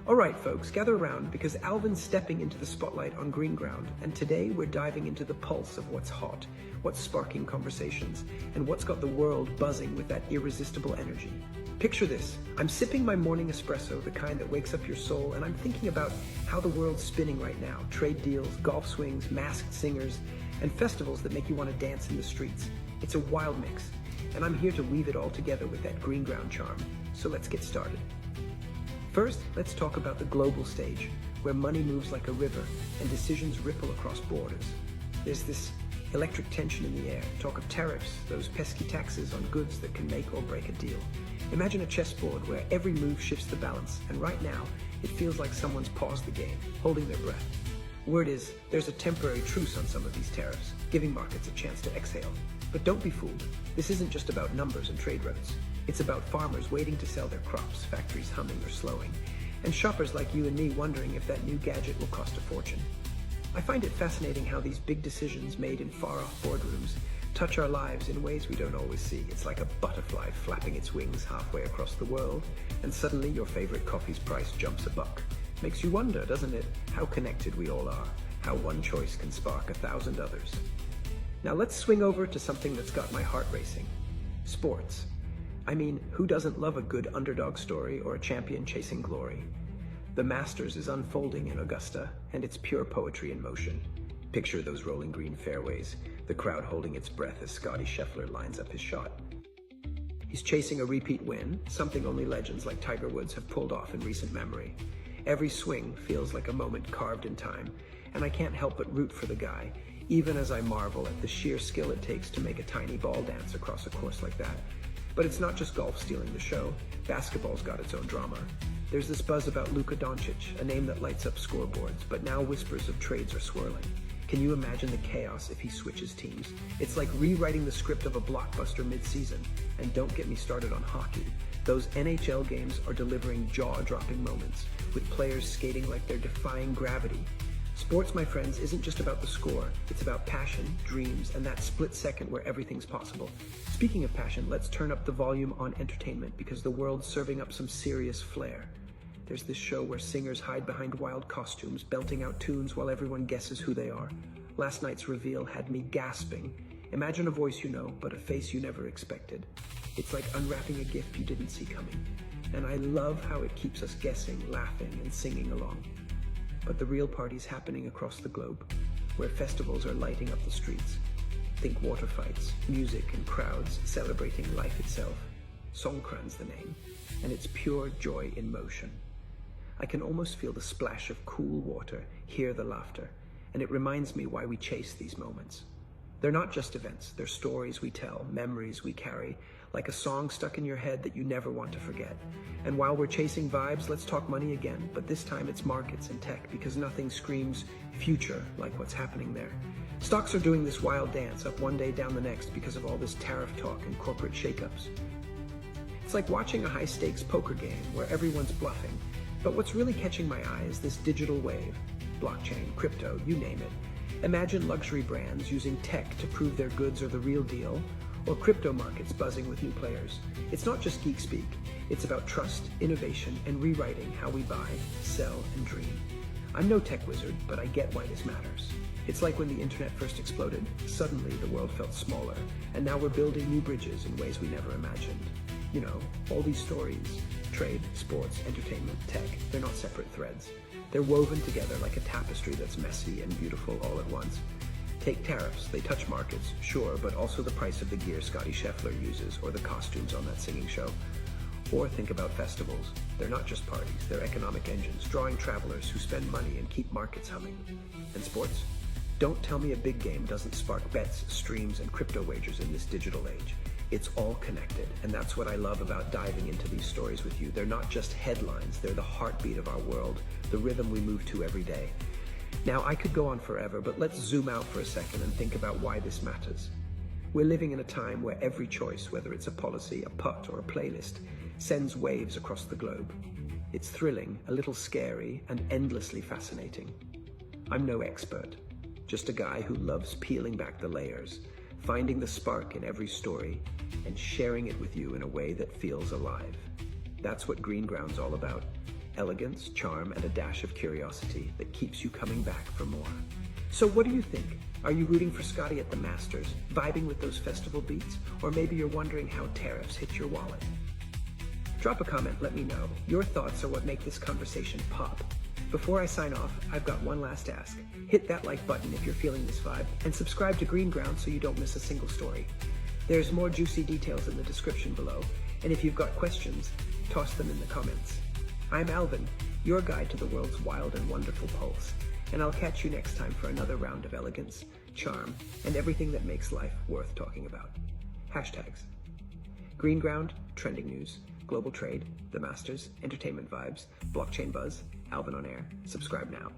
All right, folks, gather around because Alvin's stepping into the spotlight on GreenGround, and today we're diving into the pulse of what's hot, what's sparking conversations, and what's got the world buzzing with that irresistible energy. Picture this. I'm sipping my morning espresso, the kind that wakes up your soul, and I'm thinking about how the world's spinning right now. Trade deals, golf swings, masked singers, and festivals that make you want to dance in the streets. It's a wild mix, and I'm here to weave it all together with that GreenGround charm. So let's get started. First, let's talk about the global stage, where money moves like a river and decisions ripple across borders. There's this electric tension in the air, talk of tariffs, those pesky taxes on goods that can make or break a deal. Imagine a chessboard where every move shifts the balance, and right now, it feels like someone's paused the game, holding their breath. Word is, there's a temporary truce on some of these tariffs, giving markets a chance to exhale. But don't be fooled. This isn't just about numbers and trade routes. It's about farmers waiting to sell their crops, factories humming or slowing, and shoppers like you and me wondering if that new gadget will cost a fortune. I find it fascinating how these big decisions made in far-off boardrooms touch our lives in ways we don't always see. It's like a butterfly flapping its wings halfway across the world, and suddenly your favorite coffee's price jumps $1. Makes you wonder, doesn't it, how connected we all are, how one choice can spark 1,000 others. Now let's swing over to something that's got my heart racing. Sports. I mean, who doesn't love a good underdog story or a champion chasing glory? The Masters is unfolding in Augusta, and it's pure poetry in motion. Picture those rolling green fairways, the crowd holding its breath as Scottie Scheffler lines up his shot. He's chasing a repeat win, something only legends like Tiger Woods have pulled off in recent memory. Every swing feels like a moment carved in time, and I can't help but root for the guy, even as I marvel at the sheer skill it takes to make a tiny ball dance across a course like that. But it's not just golf stealing the show. Basketball's got its own drama. There's this buzz about Luka Doncic, a name that lights up scoreboards, but now whispers of trades are swirling. Can you imagine the chaos if he switches teams? It's like rewriting the script of a blockbuster mid-season. And don't get me started on hockey. Those NHL games are delivering jaw-dropping moments, with players skating like they're defying gravity. Sports, my friends, isn't just about the score. It's about passion, dreams, and that split second where everything's possible. Speaking of passion, let's turn up the volume on entertainment because the world's serving up some serious flair. There's this show where singers hide behind wild costumes, belting out tunes while everyone guesses who they are. Last night's reveal had me gasping. Imagine a voice you know, but a face you never expected. It's like unwrapping a gift you didn't see coming. And I love how it keeps us guessing, laughing, and singing along. But the real party's happening across the globe, where festivals are lighting up the streets. Think water fights, music, and crowds celebrating life itself. Songkran's the name, and it's pure joy in motion. I can almost feel the splash of cool water, hear the laughter, and it reminds me why we chase these moments. They're not just events, they're stories we tell, memories we carry, like a song stuck in your head that you never want to forget. And while we're chasing vibes, let's talk money again, but this time it's markets and tech, because nothing screams future like what's happening there. Stocks are doing this wild dance, up one day, down the next, because of all this tariff talk and corporate shakeups. It's like watching a high-stakes poker game where everyone's bluffing, but what's really catching my eye is this digital wave. Blockchain, crypto, you name it. Imagine luxury brands using tech to prove their goods are the real deal, or crypto markets buzzing with new players. It's not just geek speak. It's about trust, innovation, and rewriting how we buy, sell, and dream. I'm no tech wizard, but I get why this matters. It's like when the internet first exploded. Suddenly, the world felt smaller, and now we're building new bridges in ways we never imagined. You know, all these stories, trade, sports, entertainment, tech, they're not separate threads. They're woven together like a tapestry that's messy and beautiful all at once. Take tariffs, they touch markets, sure, but also the price of the gear Scottie Scheffler uses or the costumes on that singing show. Or think about festivals. They're not just parties, they're economic engines, drawing travelers who spend money and keep markets humming. And sports? Don't tell me a big game doesn't spark bets, streams, and crypto wagers in this digital age. It's all connected, and that's what I love about diving into these stories with you. They're not just headlines, they're the heartbeat of our world, the rhythm we move to every day. Now, I could go on forever, but let's zoom out for a second and think about why this matters. We're living in a time where every choice, whether it's a policy, a putt, or a playlist, sends waves across the globe. It's thrilling, a little scary, and endlessly fascinating. I'm no expert, just a guy who loves peeling back the layers, finding the spark in every story, and sharing it with you in a way that feels alive. That's what GreenGround's all about. elegance, charm, and a dash of curiosity that keeps you coming back for more. So what do you think? Are you rooting for Scotty at the Masters, vibing with those festival beats? Or maybe you're wondering how Tariffs hit your wallet? Drop a comment, let me know. Your thoughts are what make this conversation pop. Before I sign off, I've got one last ask. Hit that like button if you're feeling this vibe, and subscribe to GreenGround so you don't miss a single story. There's more juicy details in the description below, and if you've got questions, toss them in the comments. I'm Alvin, your guide to the world's wild and wonderful pulse, and I'll catch you next time for another round of elegance, charm, and everything that makes life worth talking about. Hashtags. GreenGround, trending news, global trade, the Masters, entertainment vibes, blockchain buzz, Alvin on air. Subscribe now.